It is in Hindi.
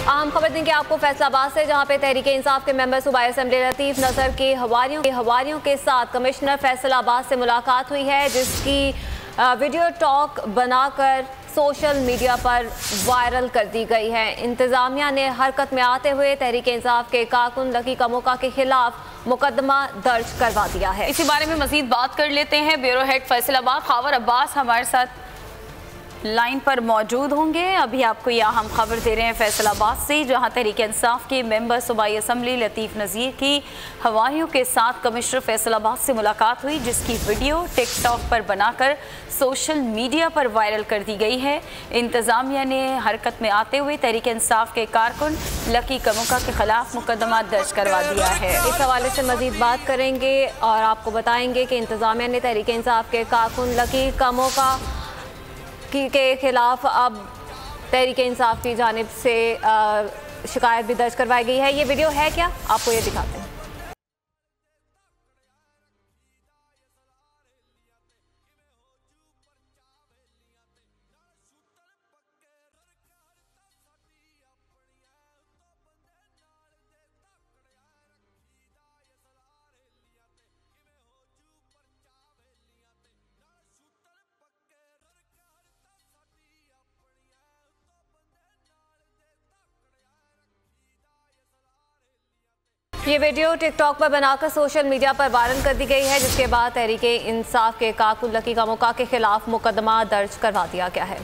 अहम खबर देंगे आपको फैसलाबाद से, जहां पे तहरीक इंसाफ के मेंबर सूबाई असेंबली लतीफ नजर के हवारियों के साथ कमिश्नर फैसलाबाद से मुलाकात हुई है, जिसकी वीडियो टॉक बनाकर सोशल मीडिया पर वायरल कर दी गई है। इंतजामिया ने हरकत में आते हुए तहरीक इंसाफ के कारकुन लकी कमोका के खिलाफ मुकदमा दर्ज करवा दिया है। इसी बारे में मजीद बात कर लेते हैं। ब्यूरो हेड फैसलाबाद खावर अब्बास हमारे साथ लाइन पर मौजूद होंगे। अभी आपको यह हम खबर दे रहे हैं फैसलाबाद से, जहां तहरीक इंसाफ के मेंबर सूबाई असेंबली लतीफ नज़ीर की हवारियों के साथ कमिश्नर फैसलाबाद से मुलाकात हुई, जिसकी वीडियो टिकटॉक पर बनाकर सोशल मीडिया पर वायरल कर दी गई है। इंतजामिया ने हरकत में आते हुए तहरीक इंसाफ के कारकुन लकी कमोका के खिलाफ मुकदमा दर्ज करवा दिया है। इस हवाले से मजीद बात करेंगे और आपको बताएंगे कि इंतजामिया ने तहरीक इंसाफ के कारकुन लकी कमोका के खिलाफ अब तहरीक इंसाफ की जानिब से शिकायत भी दर्ज करवाई गई है। ये वीडियो है क्या, आपको ये दिखाते हैं। ये वीडियो टिकटॉक पर बनाकर सोशल मीडिया पर वायरल कर दी गई है, जिसके बाद तहरीक इंसाफ के कारकुन लकी कमोका के खिलाफ मुकदमा दर्ज करवा दिया गया है।